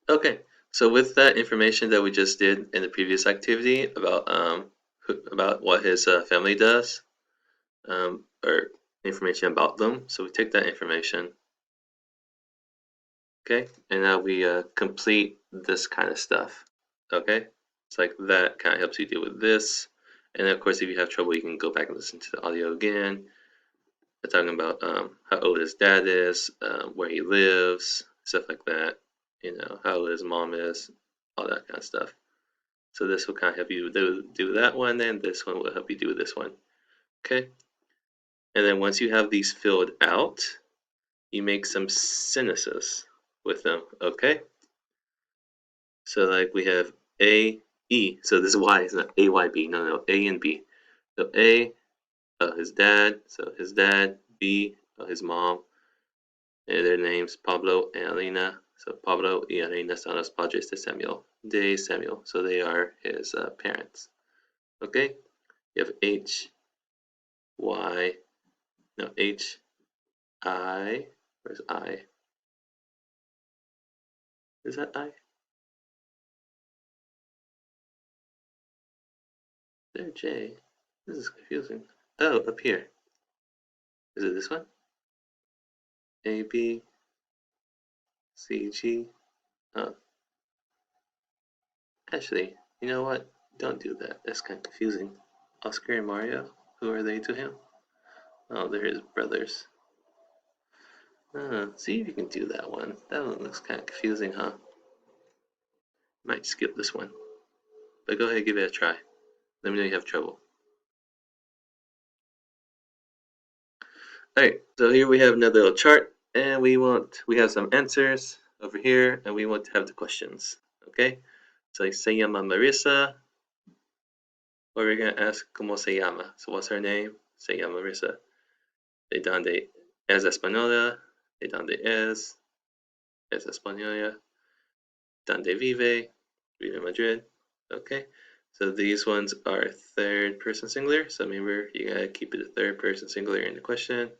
Okay, so with that information that we just did in the previous activity about what his family does, or information about them, so we take that information, okay, and now we complete this kind of stuff, okay. It's like that kind of helps you deal with this, and of course, if you have trouble, you can go back and listen to the audio again. They're talking about how old his dad is, where he lives, stuff like that. How old his mom is, all that kind of stuff. So this will kind of help you do that one, and this one will help you do this one. Okay? And then once you have these filled out, you make some sentences with them. Okay? So like we have A, E. So this Y is not A, Y, B. No, A and B. So A, his dad. So his dad. B, his mom. And their names Pablo and Elena. So Pablo y Elena son los padres de Samuel. De Samuel. So they are his parents. Okay? You have H, Y, no, H, I, where's I? Is that I? There, J. This is confusing. Oh, up here. Is it this one? A, B, C, G. Oh, actually, you know what? Don't do that. That's kind of confusing. Oscar and Mario? Who are they to him? Oh, they're his brothers. See if you can do that one. That one looks kind of confusing, huh? Might skip this one. But go ahead and give it a try. Let me know you have trouble. Alright, so here we have another little chart, and we have some answers over here, and we want to have the questions. Okay? So se llama Marisa, or we're gonna ask como se llama. So what's her name? Se llama Marisa. De donde es española? De donde es española? Donde vive? Vive en Madrid. Okay? So these ones are third person singular. So remember, you gotta keep it a third person singular in the question.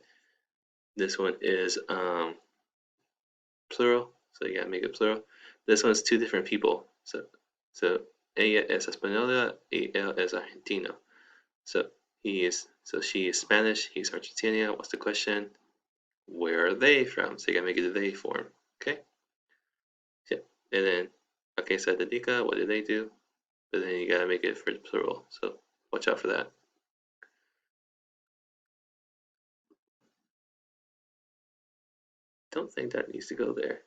This one is plural, so you gotta make it plural. This one's two different people. So ella es española y él es argentino. So she is Spanish, he's Argentina. What's the question? Where are they from? So you gotta make it a they form. Okay? Yeah. And then a qué se dedica, what do they do? But then you gotta make it for the plural. So watch out for that. Don't think that needs to go there.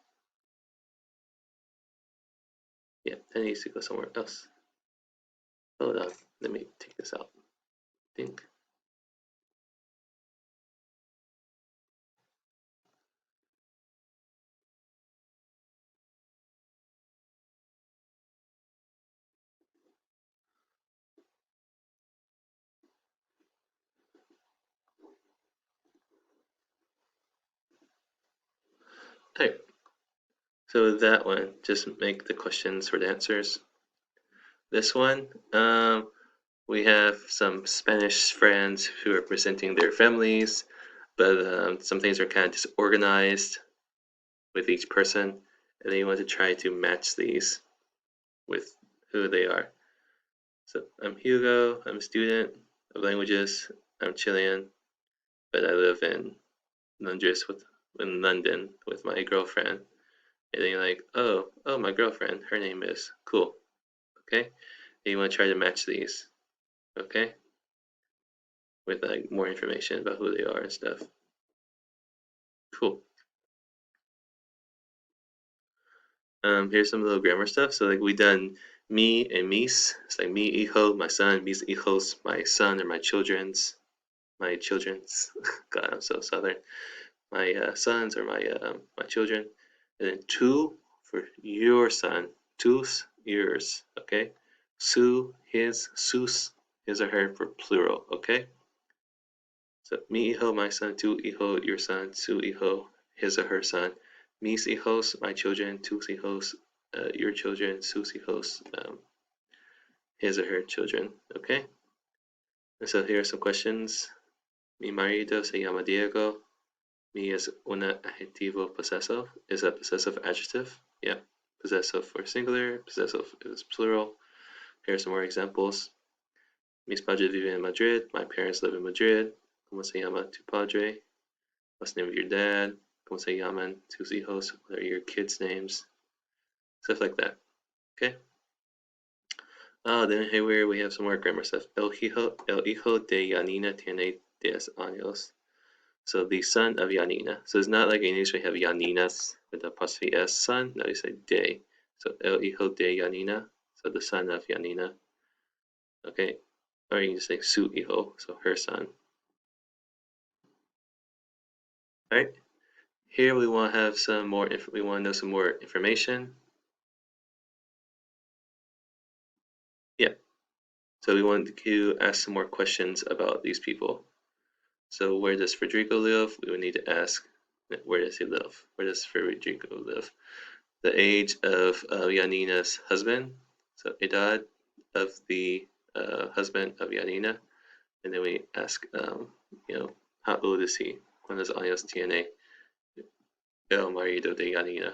Yeah, that needs to go somewhere else. Hold on, let me take this out. Think. Hey, so that one, just make the questions for the answers. This one, we have some Spanish friends who are presenting their families, but some things are kind of disorganized with each person, and then you want to try to match these with who they are. So I'm Hugo, I'm a student of languages, I'm Chilean, but I live in London with my girlfriend. And then you're like, oh, my girlfriend, her name is cool. Okay? And you want to try to match these. Okay? With like more information about who they are and stuff. Cool. Here's some little grammar stuff. So like we done me and mis. It's like mi hijo, my son, mis hijos, my son or my children's. God, I'm so southern. My sons or my children. And then tu for your son. Tus, yours. Okay. Su, his, sus, his or her for plural. Okay. So mi hijo, my son. Tu hijo, your son. Su hijo, his or her son. Mis hijos, my children. Tus hijos, your children. Sus hijos, his or her children. Okay. And so here are some questions. Mi marido se llama Diego. Mi es un adjetivo possessive. Is a possessive adjective. Yeah. Possessive for singular, possessive is plural. Here are some more examples. Mis padres viven en Madrid. My parents live in Madrid. ¿Cómo se llama tu padre? What's the name of your dad? ¿Cómo se llaman tus hijos? What are your kids' names? Stuff like that. Okay. Then here we have some more grammar stuff. El hijo de Yanina tiene 10 años. So the son of Yanina. So it's not like in English we have Yaninas with the apostrophe S, son. No, you say de. So el hijo de Yanina. So the son of Yanina. Okay. Or you can just say su hijo. So her son. Alright. Here we want to have some more. We want to know some more information. Yeah. So we want to ask some more questions about these people. So where does Federico live? We would need to ask, where does he live? Where does Federico live? The age of Yanina's husband. So edad of the husband of Yanina. And then we ask, how old is he? ¿Cuántos años tiene el marido de Yanina?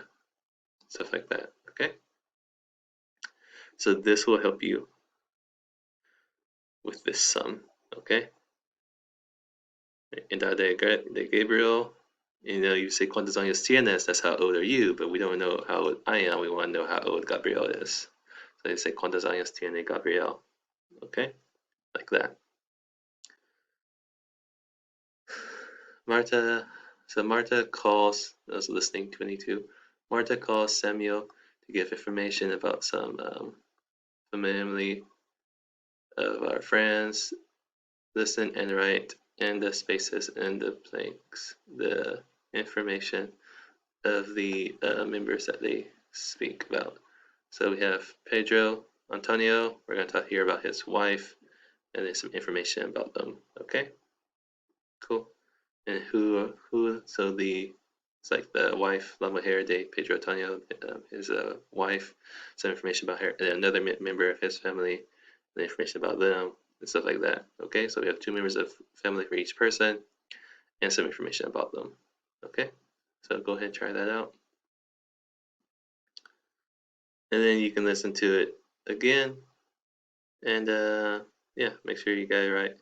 Stuff like that, okay? So this will help you with this sum, okay? Edad de Gabriel, you say cuántos años tienes, that's how old are you, but we don't know how old I am, we want to know how old Gabriel is. So you say cuántos años tiene Gabriel, okay? Like that. Marta calls, I was listening 22, Marta calls Samuel to give information about some family of our friends. Listen and write in the spaces and the blanks the information of the members that they speak about. So we have Pedro, Antonio, we're going to talk here about his wife, and there's some information about them, okay? Cool. And so it's like the wife, La Mujer de Pedro Antonio, his wife, some information about her, and another member of his family, and information about them, and stuff like that, okay? So we have 2 members of family for each person, and some information about them, okay? So go ahead and try that out. And then you can listen to it again, and yeah, make sure you got it right.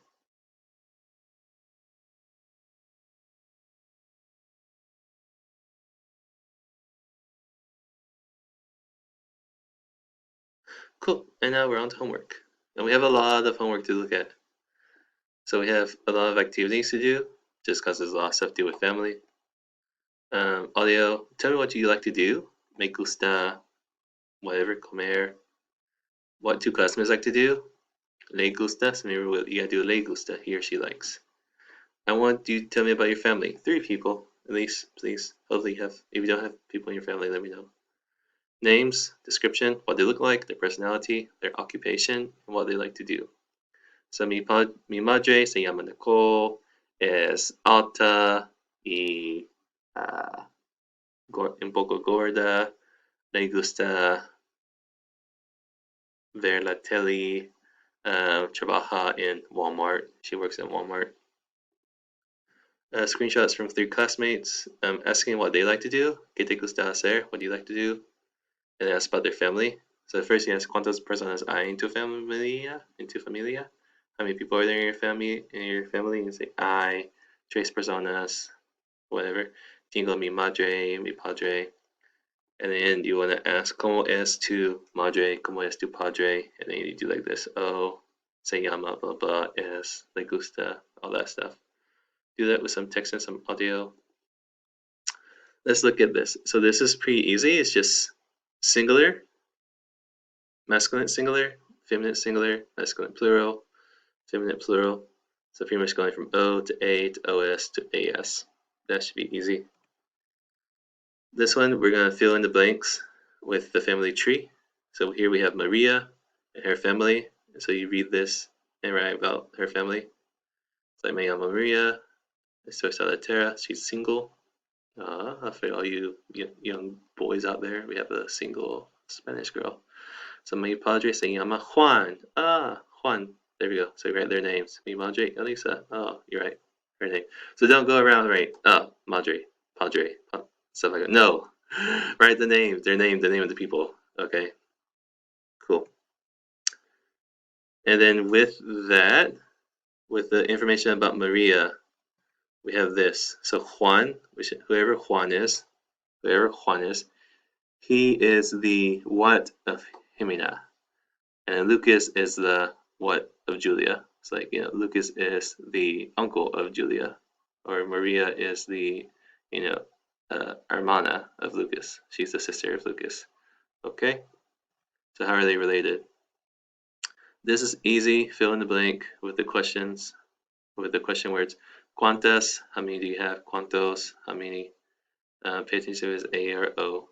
Cool, and now we're on to homework. And we have a lot of homework to look at. So we have a lot of activities to do, just because there's a lot of stuff to do with family. Audio, tell me what you like to do. Me gusta, whatever, comer. What do customers like to do? Le gusta, so maybe you gotta do le gusta, he or she likes. I want you to tell me about your family. 3 people, at least, please. Hopefully you have, if you don't have people in your family, let me know. Names, description, what they look like, their personality, their occupation, and what they like to do. So mi madre se llama Nicole, es alta y un poco gorda, le gusta ver la tele, trabaja en Walmart, she works at Walmart. Screenshots from 3 classmates asking what they like to do, ¿qué te gusta hacer? What do you like to do? And ask about their family. So first you ask cuántas personas hay en tu familia, How many people are there in your family? And you say I, 3 personas, whatever. Tengo mi madre, mi padre. And then you want to ask cómo es tu madre, cómo es tu padre, and then you do like this. Oh, se llama, blah blah, es, le gusta, all that stuff. Do that with some text and some audio. Let's look at this. So this is pretty easy. It's just singular, masculine singular, feminine singular, masculine plural, feminine plural. So pretty much going from O to A to OS to AS. That should be easy. This one, we're going to fill in the blanks with the family tree. So here we have Maria and her family. So you read this and write about her family. It's like, me llamo Maria, estoy soltera, she's single. For all you young boys out there, we have a single Spanish girl. So mi padre se llama Juan. Juan. There we go. So you write their names. Mi madre, Elisa. Oh, you're right. Her name. So don't go around right. Madre, padre, stuff like that. No, Write the name, the name of the people. Okay, cool. And then with that, with the information about Maria, we have this. So Juan, whoever Juan is, he is the what of Jimena, and Lucas is the what of Julia. It's like, Lucas is the uncle of Julia, or Maria is the, hermana of Lucas. She's the sister of Lucas. Okay, so how are they related? This is easy. Fill in the blank with the questions, with the question words. ¿Cuántas? How many do you have? ¿Cuántos? How many? Pay attention to is A or O.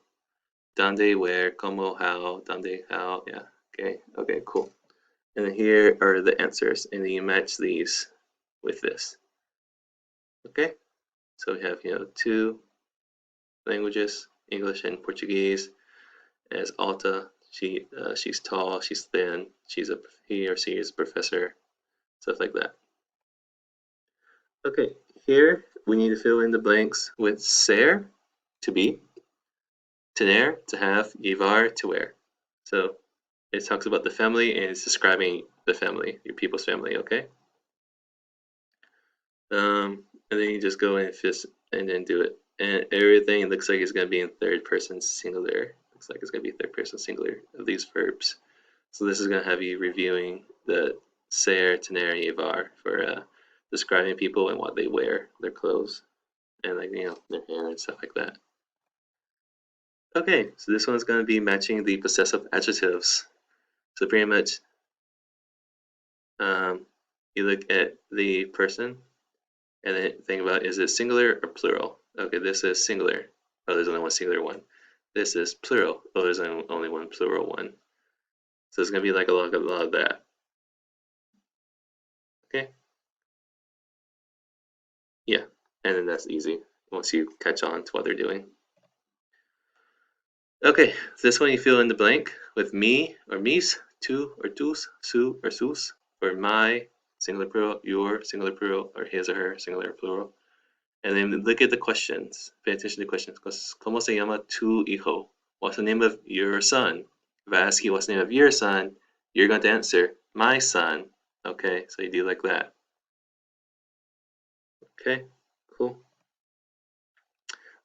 ¿Dónde? Where? ¿Cómo? How? ¿Dónde? How? Yeah. Okay. Okay. Cool. And then here are the answers, and then you match these with this. Okay. So we have, two languages, English and Portuguese. As Alta, she's tall, she's thin, he or she is a professor, stuff like that. Okay, here we need to fill in the blanks with ser, to be, tener, to have, llevar, to wear. So it talks about the family and it's describing the family, your people's family, okay? And then you just go in and then do it. And everything looks like it's going to be in third person singular. Looks like it's going to be third person singular of these verbs. So this is going to have you reviewing the ser, tener, llevar for describing people and what they wear, their clothes, and their hair and stuff like that. Okay, so this one's going to be matching the possessive adjectives. So pretty much, you look at the person and then think about, is it singular or plural? Okay, this is singular. Oh, there's only one singular one. This is plural. Oh, there's only one plural one. So it's going to be like a lot of that. Okay? Yeah, and then that's easy once you catch on to what they're doing. Okay, this one you fill in the blank with me or mis, tu or tus, su or sus, or my, singular plural, your, singular plural, or his or her, singular plural. And then look at the questions. Pay attention to the questions. ¿Cómo se llama tu hijo? What's the name of your son? If I ask you what's the name of your son, you're going to answer, my son. Okay, so you do like that. Okay, cool.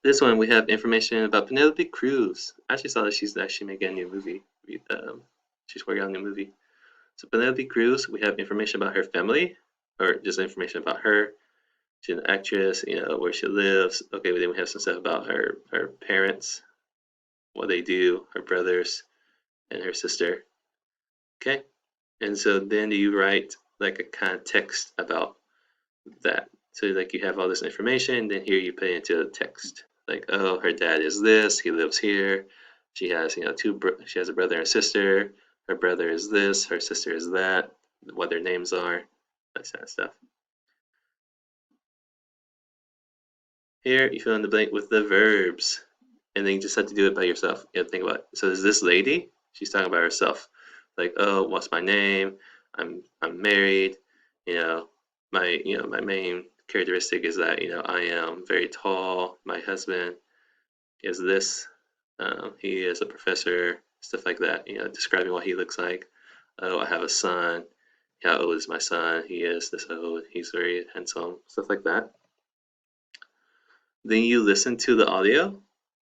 This one, we have information about Penelope Cruz. I actually saw that she's actually making a new movie. She's working on a new movie. So Penelope Cruz, we have information about her family, or just information about her. She's an actress, where she lives. Okay, but then we have some stuff about her parents, what they do, her brothers, and her sister. Okay, and so then you write like a kind of text about that. So like you have all this information, then here you put it into the text. Like, oh, her dad is this, he lives here. She has, she has a brother and sister. Her brother is this, her sister is that. What their names are, that kind of stuff. Here you fill in the blank with the verbs, and then you just have to do it by yourself. You have to think about it. So is this lady? She's talking about herself. Like, oh, what's my name? I'm married. My main characteristic is that I am very tall. My husband is this. He is a professor. Stuff like that. Describing what he looks like. Oh, I have a son. How old is my son? He is this old. He's very handsome. Stuff like that. Then you listen to the audio,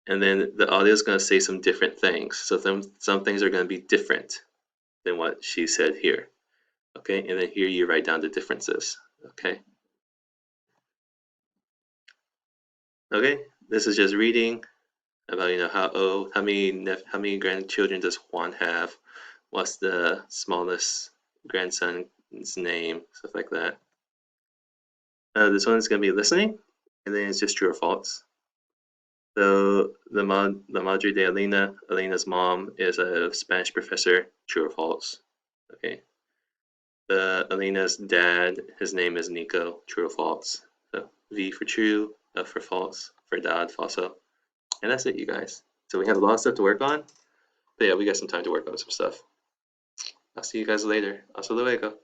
and then the audio is going to say some different things. So some things are going to be different than what she said here. Okay, and then here you write down the differences. Okay. Okay, this is just reading about how many grandchildren does Juan have? What's the smallest grandson's name? Stuff like that. This one is going to be listening, and then it's just true or false. So the Madre de Elena's mom is a Spanish professor. True or false? Okay. Elena's dad, his name is Nico. True or false? So V for true, F for false, for dad, falso. And that's it, you guys. So we have a lot of stuff to work on. But yeah, we got some time to work on some stuff. I'll see you guys later. Hasta luego.